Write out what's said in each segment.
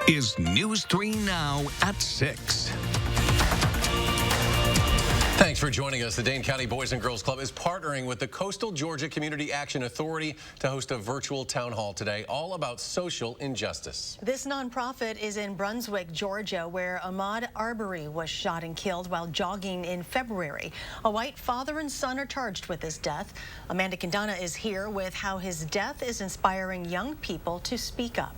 is News 3 Now at 6. Thanks for joining us. The Dane County Boys and Girls Club is partnering with the Coastal Georgia Community Action Authority to host a virtual town hall today, all about social injustice. This nonprofit is in Brunswick, Georgia, where Ahmaud Arbery was shot and killed while jogging in February. A white father and son are charged with his death. Amanda Quintana is here with how his death is inspiring young people to speak up.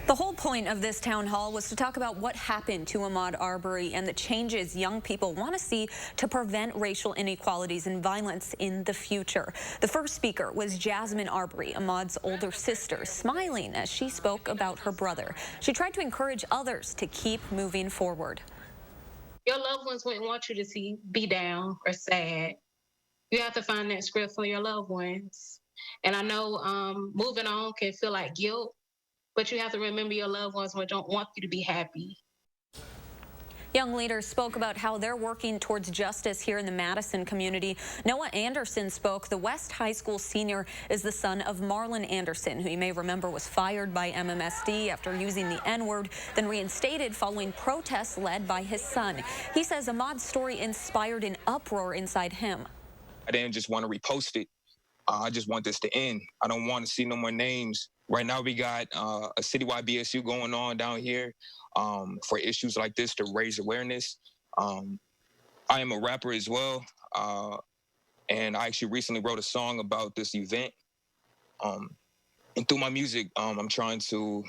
The whole point of this town hall was to talk about what happened to Ahmaud Arbery and the changes young people want to see to prevent racial inequalities and violence in the future. The first speaker was Jasmine Arbery, Ahmaud's older sister, smiling as she spoke about her brother. She tried to encourage others to keep moving forward. Your loved ones wouldn't want you to be down or sad. You have to find that script for your loved ones. And I know moving on can feel like guilt, but you have to remember your loved ones don't want you to be happy. Young leaders spoke about how they're working towards justice here in the Madison community. Noah Anderson spoke. The West High School senior is the son of Marlon Anderson, who you may remember was fired by MMSD after using the N-word, then reinstated following protests led by his son. He says Ahmaud's story inspired an uproar inside him. I didn't just want to repost it. I just want this to end. I don't want to see no more names. Right now we got a citywide BSU going on down here for issues like this to raise awareness. I am a rapper as well, and I actually recently wrote a song about this event. And through my music, I'm trying to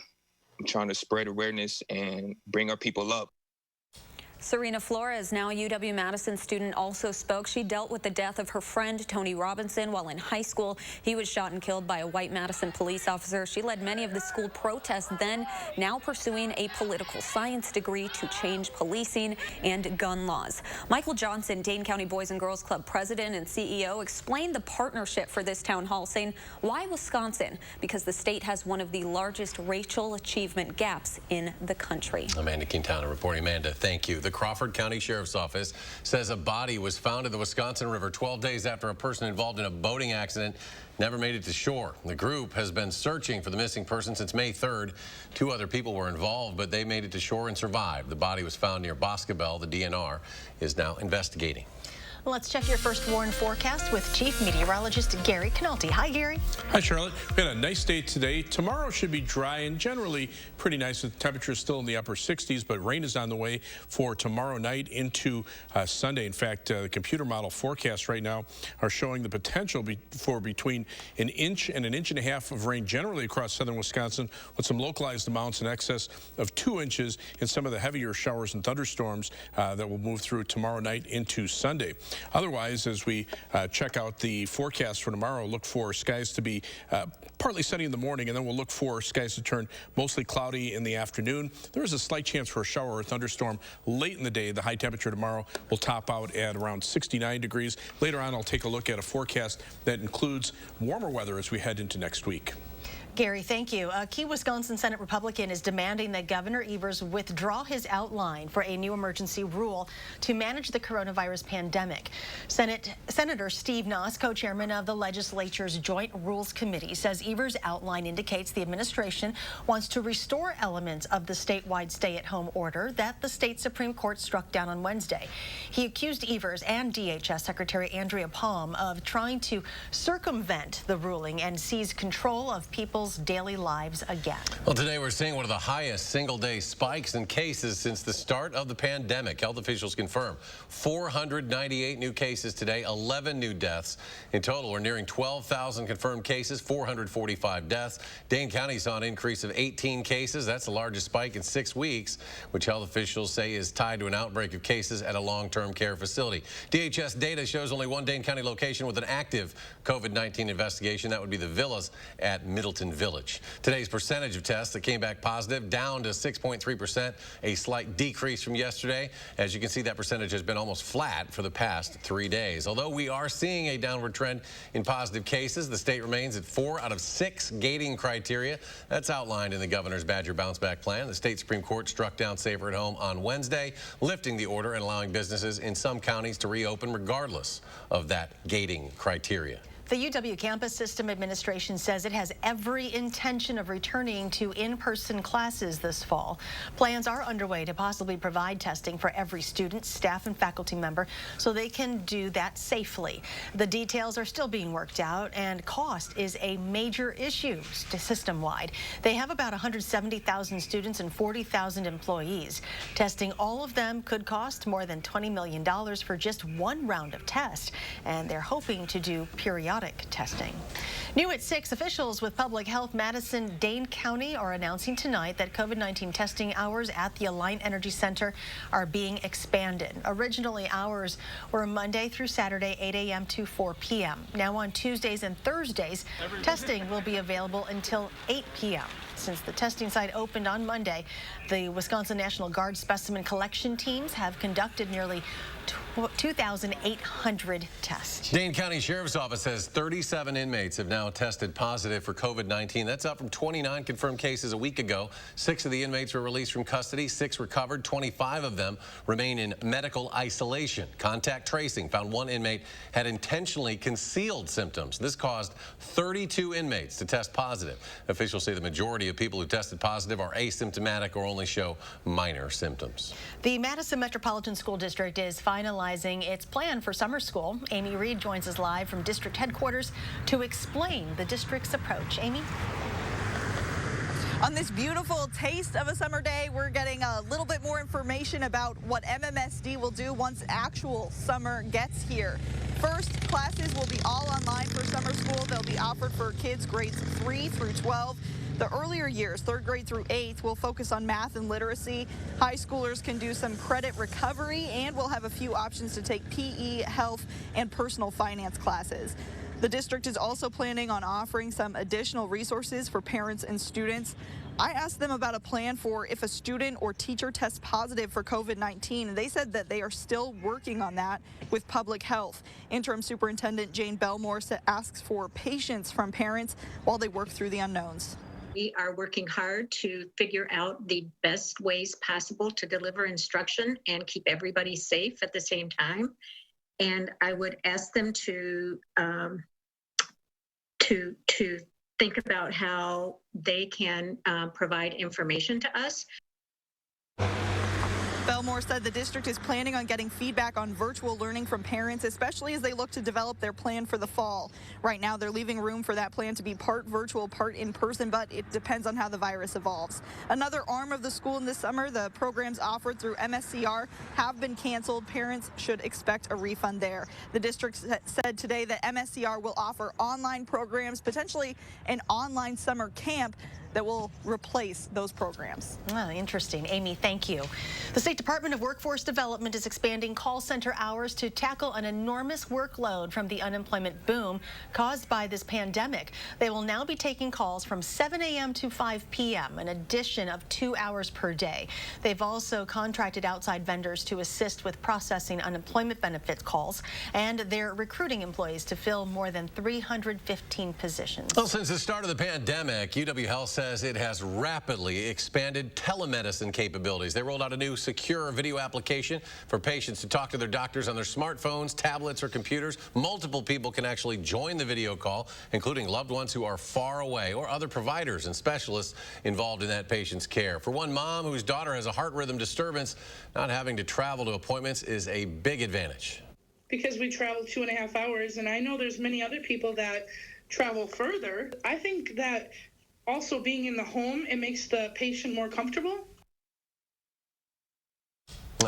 spread awareness and bring our people up. Serena Flores, now a UW-Madison student, also spoke. She dealt with the death of her friend, Tony Robinson, while in high school. He was shot and killed by a white Madison police officer. She led many of the school protests then, now pursuing a political science degree to change policing and gun laws. Michael Johnson, Dane County Boys and Girls Club president and CEO, explained the partnership for this town hall, saying, why Wisconsin? Because the state has one of the largest racial achievement gaps in the country. Amanda Quintana reporting. Amanda, thank you. The Crawford County Sheriff's Office says a body was found in the Wisconsin River 12 days after a person involved in a boating accident never made it to shore. The group has been searching for the missing person since May 3rd. 2 other people were involved, but they made it to shore and survived. The body was found near Boscobel. The DNR is now investigating. Let's check your first warn forecast with Chief Meteorologist Gary Canalti. Hi, Gary. Hi, Charlotte. We had a nice day today. Tomorrow should be dry and generally pretty nice. The temperature is still in the upper 60s, but rain is on the way for tomorrow night into Sunday. In fact, the computer model forecasts right now are showing the potential for between an inch and an inch and a half of rain generally across southern Wisconsin, with some localized amounts in excess of 2 inches in some of the heavier showers and thunderstorms that will move through tomorrow night into Sunday. Otherwise, as we check out the forecast for tomorrow, look for skies to be partly sunny in the morning, and then we'll look for skies to turn mostly cloudy in the afternoon. There is a slight chance for a shower or thunderstorm late in the day. The high temperature tomorrow will top out at around 69 degrees. Later on, I'll take a look at a forecast that includes warmer weather as we head into next week. Gary, thank you. A key Wisconsin Senate Republican is demanding that Governor Evers withdraw his outline for a new emergency rule to manage the coronavirus pandemic. Senator Steve Noss, co-chairman of the legislature's Joint Rules Committee, says Evers' outline indicates the administration wants to restore elements of the statewide stay-at-home order that the state Supreme Court struck down on Wednesday. He accused Evers and DHS Secretary Andrea Palm of trying to circumvent the ruling and seize control of people's daily lives again. Well, today we're seeing one of the highest single-day spikes in cases since the start of the pandemic. Health officials confirm 498 new cases today, 11 new deaths. In total, we're nearing 12,000 confirmed cases, 445 deaths. Dane County saw an increase of 18 cases. That's the largest spike in 6 weeks, which health officials say is tied to an outbreak of cases at a long-term care facility. DHS data shows only one Dane County location with an active COVID-19 investigation. That would be the Villas at Middleton Village. Today's percentage of tests that came back positive down to 6.3%, a slight decrease from yesterday. As you can see, that percentage has been almost flat for the past 3 days. Although we are seeing a downward trend in positive cases, the state remains at 4 out of 6 gating criteria. That's outlined in the governor's Badger Bounce Back Plan. The state Supreme Court struck down Safer at Home on Wednesday, lifting the order and allowing businesses in some counties to reopen regardless of that gating criteria. The UW Campus System Administration says it has every intention of returning to in-person classes this fall. Plans are underway to possibly provide testing for every student, staff, and faculty member so they can do that safely. The details are still being worked out, and cost is a major issue system-wide. They have about 170,000 students and 40,000 employees. Testing all of them could cost more than $20 million for just one round of tests, and they're hoping to do periodic testing. New at 6, officials with Public Health Madison, Dane County are announcing tonight that COVID-19 testing hours at the Alliant Energy Center are being expanded. Originally, hours were Monday through Saturday, 8 a.m. to 4 p.m. Now on Tuesdays and Thursdays, testing will be available until 8 p.m. Since the testing site opened on Monday, the Wisconsin National Guard specimen collection teams have conducted nearly 2,800 tests. Dane County Sheriff's Office says 37 inmates have now tested positive for COVID-19. That's up from 29 confirmed cases a week ago. 6 of the inmates were released from custody. 6 recovered. 25 of them remain in medical isolation. Contact tracing found one inmate had intentionally concealed symptoms. This caused 32 inmates to test positive. Officials say the majority of people who tested positive are asymptomatic or only show minor symptoms. The Madison Metropolitan School District is finalizing its plan for summer school. Amy Reed joins us live from district headquarters to explain the district's approach. Amy? On this beautiful taste of a summer day, we're getting a little bit more information about what MMSD will do once actual summer gets here. First, classes will be all online for summer school. They'll be offered for kids grades 3 through 12. The earlier years, 3rd grade through 8th, will focus on math and literacy. High schoolers can do some credit recovery, and we'll have a few options to take PE, health, and personal finance classes. The district is also planning on offering some additional resources for parents and students. I asked them about a plan for if a student or teacher tests positive for COVID-19. They said that they are still working on that with public health. Interim Superintendent Jane Belmore asks for patience from parents while they work through the unknowns. We are working hard to figure out the best ways possible to deliver instruction and keep everybody safe at the same time. And I would ask them to think about how they can provide information to us. Belmore said the district is planning on getting feedback on virtual learning from parents, especially as they look to develop their plan for the fall. Right now, they're leaving room for that plan to be part virtual, part in person, but it depends on how the virus evolves. Another arm of the school in this summer, the programs offered through MSCR have been canceled. Parents should expect a refund there. The district said today that MSCR will offer online programs, potentially an online summer camp that will replace those programs. Oh, interesting. Amy, thank you. The State Department of Workforce Development is expanding call center hours to tackle an enormous workload from the unemployment boom caused by this pandemic. They will now be taking calls from 7 a.m. to 5 p.m., an addition of 2 hours per day. They've also contracted outside vendors to assist with processing unemployment benefits calls, and they're recruiting employees to fill more than 315 positions. Well, since the start of the pandemic, UW Health says it has rapidly expanded telemedicine capabilities. They rolled out a new secure video application for patients to talk to their doctors on their smartphones, tablets, or computers. Multiple people can actually join the video call, including loved ones who are far away or other providers and specialists involved in that patient's care. For one mom whose daughter has a heart rhythm disturbance, not having to travel to appointments is a big advantage. Because we travel 2.5 hours, and I know there's many other people that travel further. I think that also being in the home, it makes the patient more comfortable.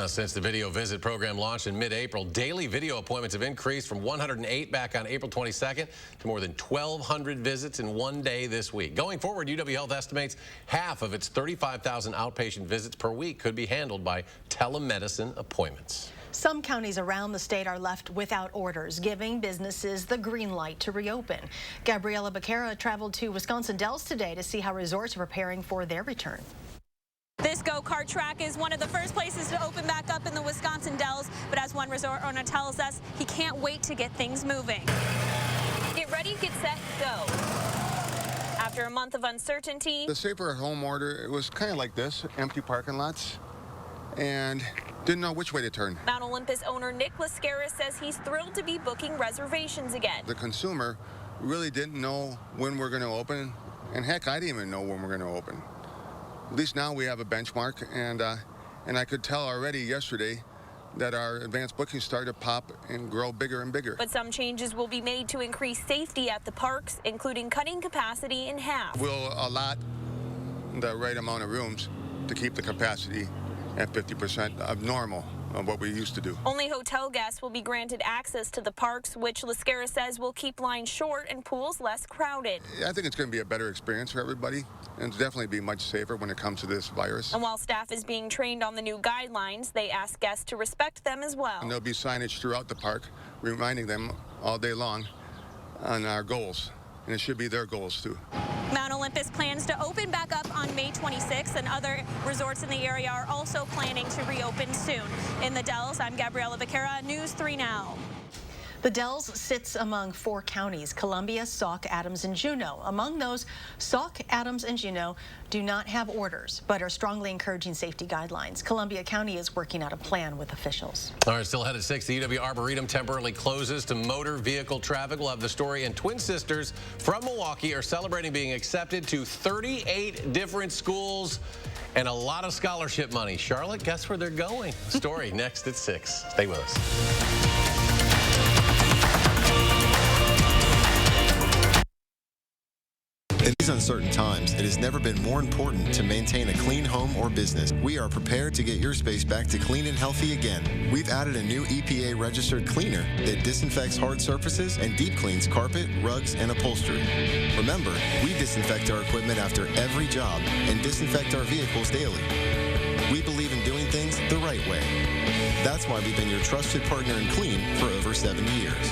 Since the video visit program launched in mid-April, daily video appointments have increased from 108 back on April 22nd to more than 1,200 visits in one day this week. Going forward, UW Health estimates half of its 35,000 outpatient visits per week could be handled by telemedicine appointments. Some counties around the state are left without orders, giving businesses the green light to reopen. Gabriela Becerra traveled to Wisconsin Dells today to see how resorts are preparing for their return. This go-kart track is one of the first places to open back up in the Wisconsin Dells, but as one resort owner tells us, he can't wait to get things moving. Get ready, get set, go. After a month of uncertainty, the safer at home order, it was kind of like this, empty parking lots. and didn't know which way to turn. Mount Olympus owner Nick Lascaris says he's thrilled to be booking reservations again. The consumer really didn't know when we're going to open, and heck, I didn't even know when we're going to open. At least now we have a benchmark, and I could tell already yesterday that our advanced bookings started to pop and grow bigger and bigger. But some changes will be made to increase safety at the parks, including cutting capacity in half. We'll allot the right amount of rooms to keep the capacity at 50% of normal, of what we used to do. Only hotel guests will be granted access to the parks, which Lascaris says will keep lines short and pools less crowded. I think it's going to be a better experience for everybody, and it's definitely be much safer when it comes to this virus. And while staff is being trained on the new guidelines, they ask guests to respect them as well. And there'll be signage throughout the park reminding them all day long on our goals, and it should be their goals too. Mount Olympus plans to open back up on May 26th, and other resorts in the area are also planning to reopen soon. In the Dells, I'm Gabriela Becerra, News 3 Now. The Dells sits among 4 counties: Columbia, Sauk, Adams, and Juneau. Among those, Sauk, Adams, and Juneau do not have orders, but are strongly encouraging safety guidelines. Columbia County is working out a plan with officials. All right, still ahead at 6, the UW Arboretum temporarily closes to motor vehicle traffic. We'll have the story, and twin sisters from Milwaukee are celebrating being accepted to 38 different schools and a lot of scholarship money. Charlotte, guess where they're going? Story next at 6. Stay with us. In these uncertain times, it has never been more important to maintain a clean home or business. We are prepared to get your space back to clean and healthy again. We've added a new EPA-registered cleaner that disinfects hard surfaces and deep cleans carpet, rugs, and upholstery. Remember, we disinfect our equipment after every job and disinfect our vehicles daily. We believe in doing things the right way. That's why we've been your trusted partner in clean for over 70 years.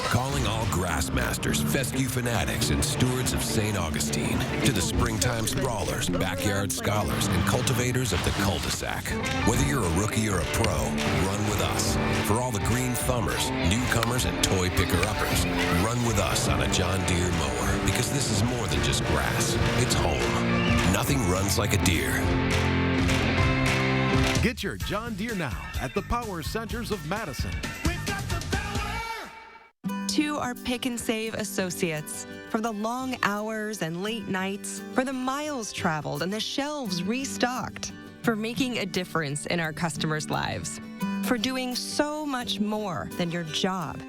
Calling all grassmasters, fescue fanatics, and stewards of St. Augustine. To the springtime sprawlers, backyard scholars, and cultivators of the cul-de-sac. Whether you're a rookie or a pro, run with us. For all the green thumbers, newcomers, and toy picker-uppers, run with us on a John Deere mower. Because this is more than just grass. It's home. Nothing runs like a deer. Get your John Deere now at the Power Centers of Madison. To our Pick and Save associates, for the long hours and late nights, for the miles traveled and the shelves restocked, for making a difference in our customers' lives, for doing so much more than your job.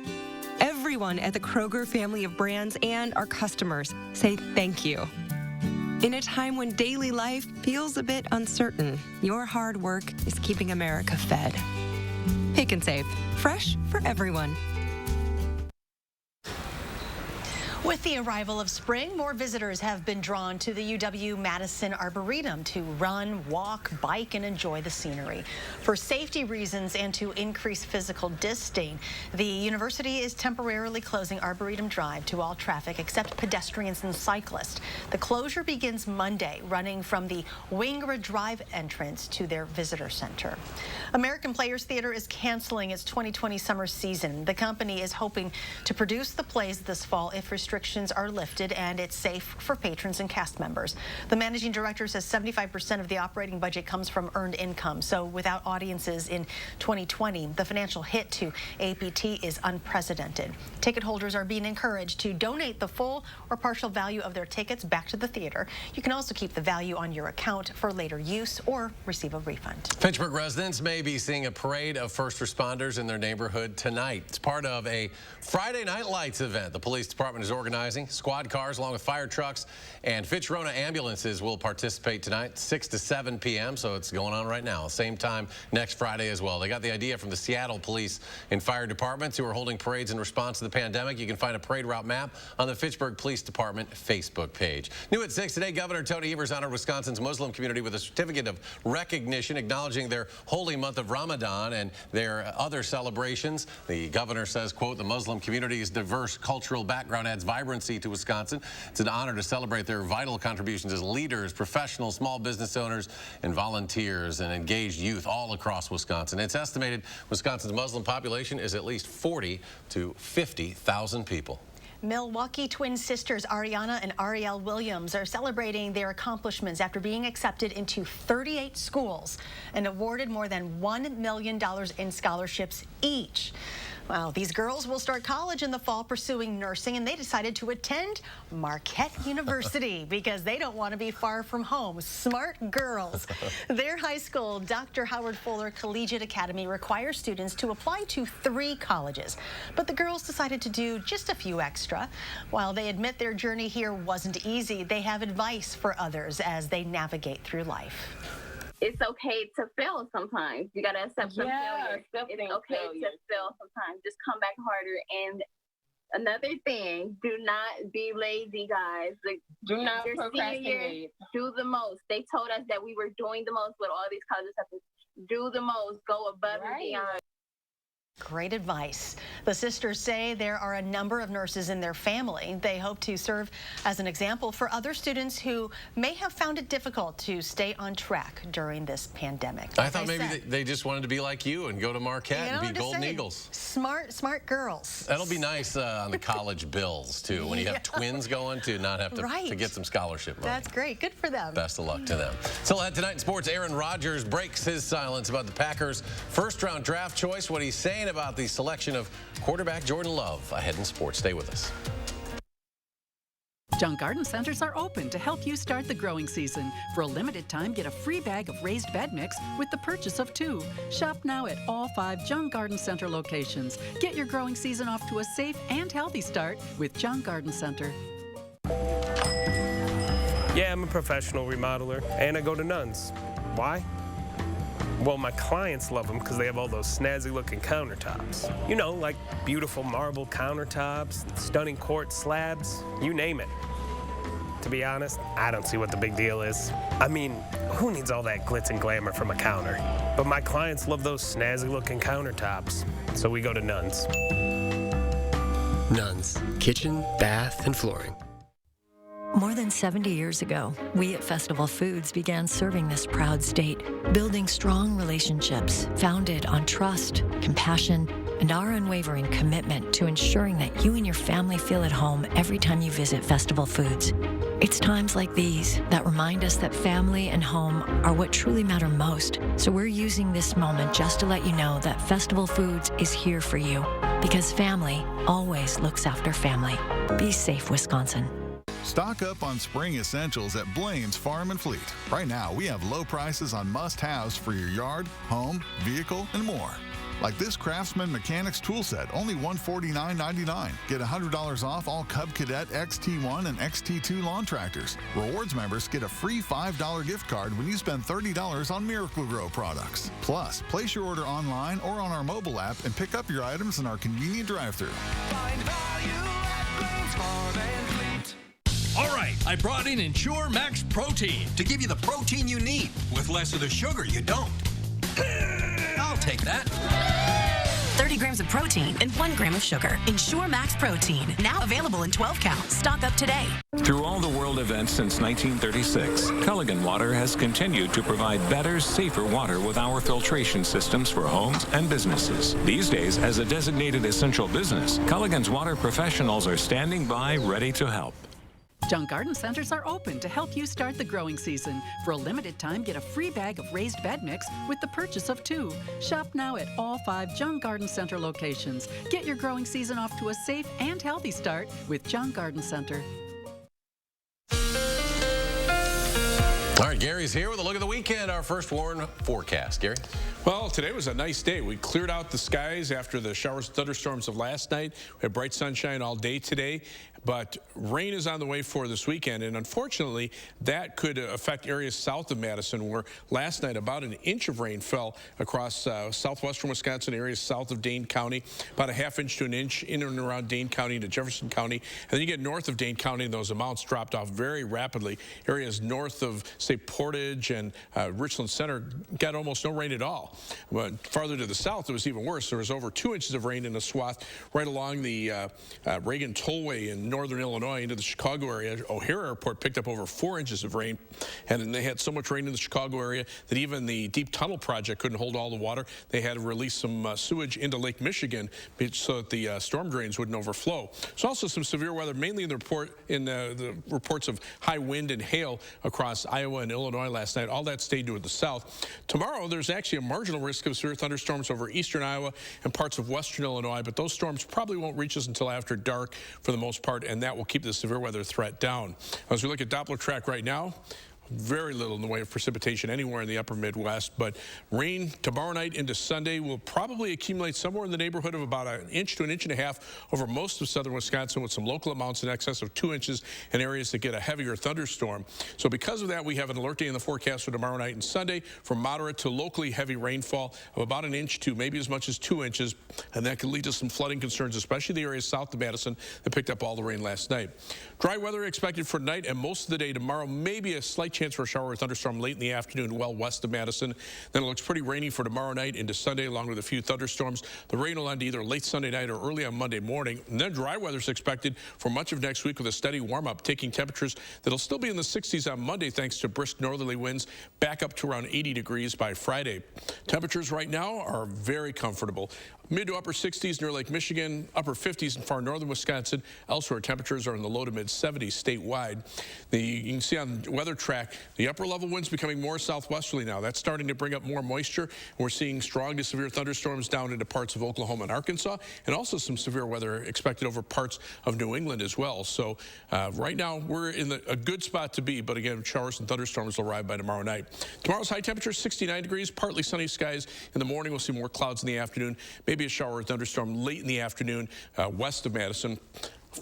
Everyone at the Kroger family of brands and our customers say thank you. In a time when daily life feels a bit uncertain, your hard work is keeping America fed. Pick and Save, fresh for everyone. With the arrival of spring, more visitors have been drawn to the UW-Madison Arboretum to run, walk, bike, and enjoy the scenery. For safety reasons and to increase physical distancing, the university is temporarily closing Arboretum Drive to all traffic except pedestrians and cyclists. The closure begins Monday, running from the Wingra Drive entrance to their visitor center. American Players Theater is canceling its 2020 summer season. The company is hoping to produce the plays this fall if restrictions are lifted and it's safe for patrons and cast members. The managing director says 75% of the operating budget comes from earned income. So without audiences in 2020, the financial hit to APT is unprecedented. Ticket holders are being encouraged to donate the full or partial value of their tickets back to the theater. You can also keep the value on your account for later use or receive a refund. Fitchburg residents may be seeing a parade of first responders in their neighborhood tonight. It's part of a Friday Night Lights event the police department is organizing organizing. Squad cars along with fire trucks and Fitch Rona ambulances will participate tonight, 6 to 7 p.m., so it's going on right now. Same time next Friday as well. They got the idea from the Seattle Police and Fire Departments who are holding parades in response to the pandemic. You can find a parade route map on the Fitchburg Police Department Facebook page. New at 6 today, Governor Tony Evers honored Wisconsin's Muslim community with a certificate of recognition acknowledging their holy month of Ramadan and their other celebrations. The governor says, quote, the Muslim community's diverse cultural background adds vibrancy to Wisconsin. It's an honor to celebrate their vital contributions as leaders, professionals, small business owners, and volunteers and engaged youth all across Wisconsin. It's estimated Wisconsin's Muslim population is at least 40 to 50,000 people. Milwaukee twin sisters Ariana and Ariel Williams are celebrating their accomplishments after being accepted into 38 schools and awarded more than $1 million in scholarships each. Well, these girls will start college in the fall pursuing nursing, and they decided to attend Marquette University because they don't want to be far from home. Smart girls. Their high school, Dr. Howard Fuller Collegiate Academy, requires students to apply to 3 colleges. But the girls decided to do just a few extra. While they admit their journey here wasn't easy, they have advice for others as they navigate through life. It's okay to fail sometimes. You got to accept some failure. It's okay to fail sometimes. Just come back harder. And another thing, do not be lazy, guys. Do not procrastinate. Do the most. They told us that we were doing the most with all these colleges. Do the most. Go above and beyond. Great advice. The sisters say there are a number of nurses in their family. They hope to serve as an example for other students who may have found it difficult to stay on track during this pandemic. I thought maybe they just wanted to be like you and go to Marquette and be Golden Eagles. Smart girls. That'll be nice on the college bills, too, when you have twins going to not have to get some scholarship money. That's great. Good for them. Best of luck to them. Still ahead tonight in sports, Aaron Rodgers breaks his silence about the Packers' first-round draft choice, what he's saying about the selection of quarterback Jordan Love. Ahead in sports. Stay with us. Junk Garden Centers are open to help you start the growing season. For a limited time, get a free bag of raised bed mix with the purchase of 2. Shop now at all 5 Junk Garden Center locations. Get your growing season off to a safe and healthy start with Junk Garden Center. Yeah, I'm a professional remodeler, and I go to Nuns. Why? Well, my clients love them because they have all those snazzy-looking countertops. You know, like beautiful marble countertops, stunning quartz slabs, you name it. To be honest, I don't see what the big deal is. I mean, who needs all that glitz and glamour from a counter? But my clients love those snazzy-looking countertops, so we go to Nuns. Nuns, kitchen, bath, and flooring. More than 70 years ago, we at Festival Foods began serving this proud state, building strong relationships founded on trust, compassion, and our unwavering commitment to ensuring that you and your family feel at home every time you visit Festival Foods. It's times like these that remind us that family and home are what truly matter most. So we're using this moment just to let you know that Festival Foods is here for you, because family always looks after family. Be safe, Wisconsin. Stock up on spring essentials at Blaine's Farm and Fleet. Right now, we have low prices on must-haves for your yard, home, vehicle, and more. Like this Craftsman Mechanics tool set, only $149.99. Get $100 off all Cub Cadet XT1 and XT2 lawn tractors. Rewards members get a free $5 gift card when you spend $30 on Miracle-Gro products. Plus, place your order online or on our mobile app and pick up your items in our convenient drive-thru. Find value at Blaine's Farm and Fleet. All right, I brought in Ensure Max Protein to give you the protein you need with less of the sugar you don't. I'll take that. 30 grams of protein and 1 gram of sugar. Ensure Max Protein, now available in 12 count. Stock up today. Through all the world events since 1936, Culligan Water has continued to provide better, safer water with our filtration systems for homes and businesses. These days, as a designated essential business, Culligan's water professionals are standing by ready to help. Junk Garden Centers are open to help you start the growing season. For a limited time, get a free bag of raised bed mix with the purchase of 2. Shop now at all 5 Junk Garden Center locations. Get your growing season off to a safe and healthy start with Junk Garden Center. All right, Gary's here with a look at the weekend, our first warn forecast. Gary? Well, today was a nice day. We cleared out the skies after the showers, thunderstorms of last night. We had bright sunshine all day today. But rain is on the way for this weekend, and unfortunately, that could affect areas south of Madison, where last night about an inch of rain fell across southwestern Wisconsin, areas south of Dane County, about a half inch to an inch in and around Dane County into Jefferson County. And then you get north of Dane County, and those amounts dropped off very rapidly. Areas north of, say, Portage and Richland Center got almost no rain at all. But farther to the south, it was even worse. There was over 2 inches of rain in a swath right along the Reagan Tollway in northern Illinois into the Chicago area. O'Hare Airport picked up over 4 inches of rain, and they had so much rain in the Chicago area that even the Deep Tunnel Project couldn't hold all the water. They had to release some sewage into Lake Michigan so that the storm drains wouldn't overflow. There's also some severe weather, mainly in the reports of high wind and hail across Iowa and Illinois last night. All that stayed to the south. Tomorrow, there's actually a marginal risk of severe thunderstorms over eastern Iowa and parts of western Illinois, but those storms probably won't reach us until after dark for the most part, and that will keep the severe weather threat down. As we look at Doppler track right now, very little in the way of precipitation anywhere in the upper Midwest, but rain tomorrow night into Sunday will probably accumulate somewhere in the neighborhood of about an inch to an inch and a half over most of southern Wisconsin, with some local amounts in excess of 2 inches in areas that get a heavier thunderstorm. So because of that, we have an alert day in the forecast for tomorrow night and Sunday for moderate to locally heavy rainfall of about an inch to maybe as much as 2 inches, and that could lead to some flooding concerns, especially the areas south of Madison that picked up all the rain last night. Dry weather expected for tonight and most of the day tomorrow. Maybe a slight chance for a shower or thunderstorm late in the afternoon well west of Madison. Then it looks pretty rainy for tomorrow night into Sunday, along with a few thunderstorms. The rain will end either late Sunday night or early on Monday morning. And then dry weather is expected for much of next week with a steady warm-up, taking temperatures that'll still be in the 60s on Monday thanks to brisk northerly winds, back up to around 80 degrees by Friday. Temperatures right now are very comfortable. Mid to upper 60s near Lake Michigan, upper 50s in far northern Wisconsin. Elsewhere, temperatures are in the low to mid 70s statewide. You can see on the weather track, the upper level winds becoming more southwesterly now. That's starting to bring up more moisture, and we're seeing strong to severe thunderstorms down into parts of Oklahoma and Arkansas, and also some severe weather expected over parts of New England as well. So right now, we're in a good spot to be, but again, showers and thunderstorms will arrive by tomorrow night. Tomorrow's high temperature, 69 degrees, partly sunny skies. In the morning, we'll see more clouds in the afternoon, maybe a shower or thunderstorm late in the afternoon west of Madison.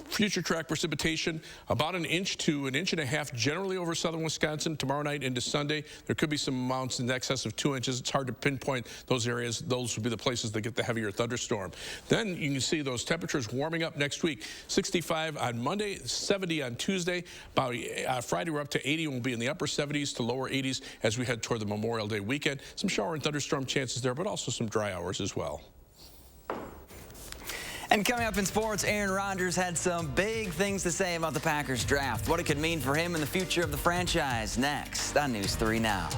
Future track precipitation, about an inch to an inch and a half generally over southern Wisconsin tomorrow night into Sunday. There could be some amounts in excess of 2 inches. It's hard to pinpoint those areas. Those would be the places that get the heavier thunderstorm. Then you can see those temperatures warming up next week. 65 on Monday, 70 on Tuesday. About Friday, we're up to 80 and we'll be in the upper 70s to lower 80s as we head toward the Memorial Day weekend. Some shower and thunderstorm chances there, but also some dry hours as well. And coming up in sports, Aaron Rodgers had some big things to say about the Packers draft, what it could mean for him and the future of the franchise. Next on News 3 Now.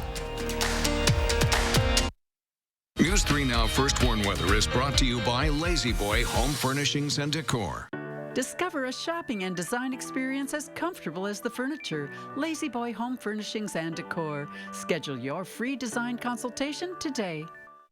News 3 Now First Warn Weather is brought to you by Lazy Boy Home Furnishings and Decor. Discover a shopping and design experience as comfortable as the furniture. Lazy Boy Home Furnishings and Decor. Schedule your free design consultation today.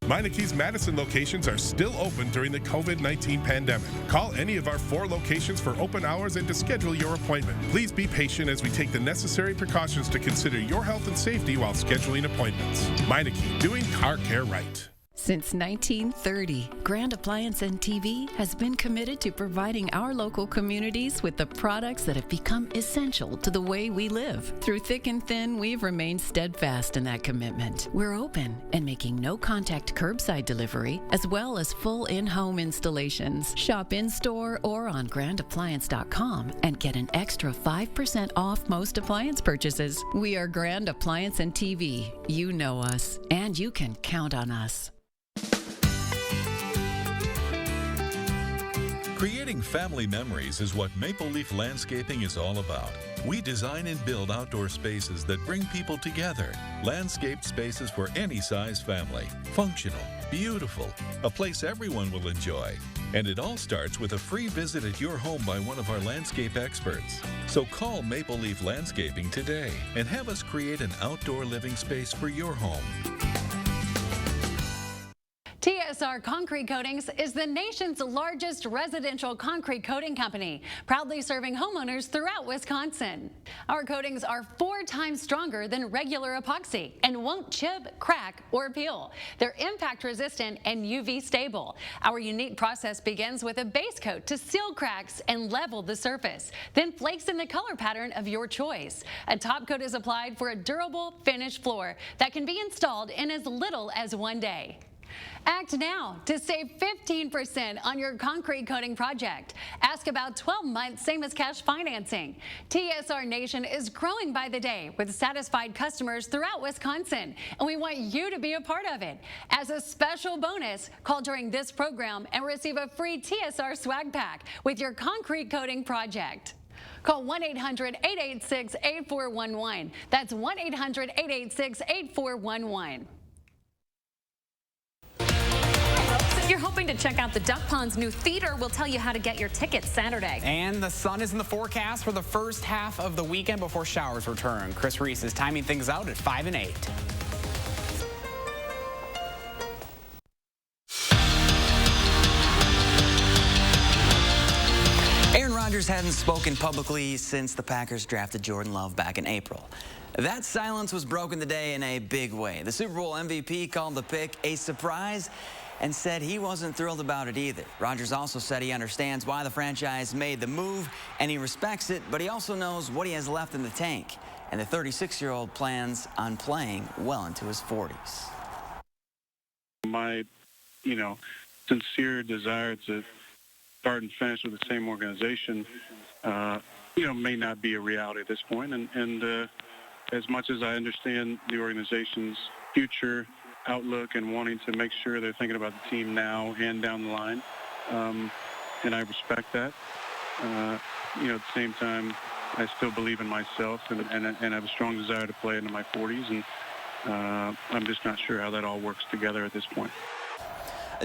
Meineke's Madison locations are still open during the COVID-19 pandemic. Call any of our 4 locations for open hours and to schedule your appointment. Please be patient as we take the necessary precautions to consider your health and safety while scheduling appointments. Meineke, doing car care right. Since 1930, Grand Appliance and TV has been committed to providing our local communities with the products that have become essential to the way we live. Through thick and thin, we've remained steadfast in that commitment. We're open and making no-contact curbside delivery, as well as full in-home installations. Shop in-store or on grandappliance.com and get an extra 5% off most appliance purchases. We are Grand Appliance and TV. You know us, and you can count on us. Creating family memories is what Maple Leaf Landscaping is all about. We design and build outdoor spaces that bring people together. Landscaped spaces for any size family. Functional, beautiful, a place everyone will enjoy. And it all starts with a free visit at your home by one of our landscape experts. So call Maple Leaf Landscaping today and have us create an outdoor living space for your home. TSR Concrete Coatings is the nation's largest residential concrete coating company, proudly serving homeowners throughout Wisconsin. Our coatings are 4 times stronger than regular epoxy and won't chip, crack, or peel. They're impact resistant and UV stable. Our unique process begins with a base coat to seal cracks and level the surface, then flakes in the color pattern of your choice. A top coat is applied for a durable, finished floor that can be installed in as little as 1 day. Act now to save 15% on your concrete coating project. Ask about 12 months, same as cash financing. TSR Nation is growing by the day with satisfied customers throughout Wisconsin, and we want you to be a part of it. As a special bonus, call during this program and receive a free TSR swag pack with your concrete coating project. Call 1-800-886-8411. That's 1-800-886-8411. If you're hoping to check out the Duck Pond's new theater, we'll tell you how to get your tickets Saturday. And the sun is in the forecast for the first half of the weekend before showers return. Chris Reese is timing things out at 5 and 8. Aaron Rodgers hadn't spoken publicly since the Packers drafted Jordan Love back in April. That silence was broken today in a big way. The Super Bowl MVP called the pick a surprise and said he wasn't thrilled about it either. Rodgers also said he understands why the franchise made the move and he respects it, but he also knows what he has left in the tank. And the 36-year-old plans on playing well into his 40s. My, sincere desire to start and finish with the same organization, may not be a reality at this point. And as much as I understand the organization's future outlook and wanting to make sure they're thinking about the team now and down the line, and I respect that. At the same time, I still believe in myself and have a strong desire to play into my 40s, and I'm just not sure how that all works together at this point.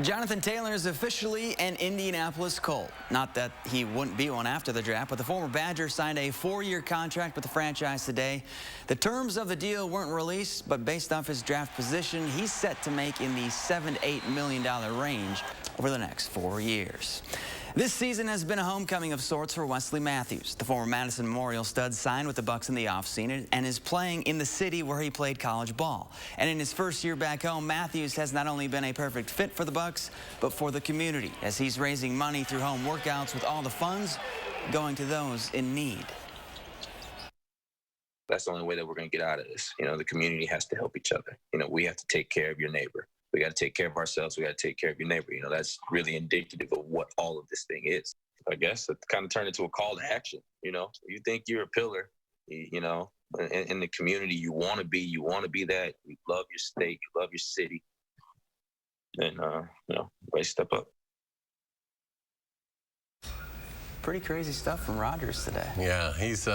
Jonathan Taylor is officially an Indianapolis Colt. Not that he wouldn't be one after the draft, but the former Badger signed a 4-year contract with the franchise today. The terms of the deal weren't released, but based off his draft position, he's set to make in the $7 to $8 million range over the next 4 years. This season has been a homecoming of sorts for Wesley Matthews. The former Madison Memorial stud signed with the Bucks in the offseason and is playing in the city where he played college ball. And in his first year back home, Matthews has not only been a perfect fit for the Bucks, but for the community, as he's raising money through home workouts with all the funds going to those in need. That's the only way that we're going to get out of this. The community has to help each other. We have to take care of your neighbor. We got to take care of ourselves. We got to take care of your neighbor. That's really indicative of what all of this thing is. I guess it kind of turned into a call to action. You think you're a pillar, in the community. You want to be that. You love your state. You love your city. Then, ready to step up. Pretty crazy stuff from Rodgers today. Yeah, he's,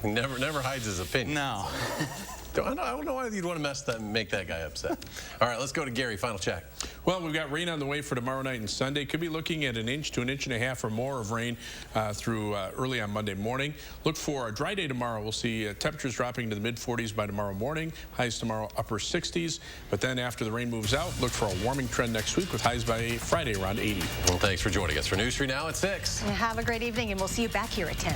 never hides his opinion. No. I don't know why you'd want to make that guy upset. All right, let's go to Gary. Final check. Well, we've got rain on the way for tomorrow night and Sunday. Could be looking at 1 inch to 1.5 inches or more of rain through early on Monday morning. Look for a dry day tomorrow. We'll see temperatures dropping to the mid-40s by tomorrow morning. Highs tomorrow upper 60s. But then after the rain moves out, look for a warming trend next week with highs by Friday around 80. Well, thanks for joining us for News 3 Now at 6. Have a great evening, and we'll see you back here at 10.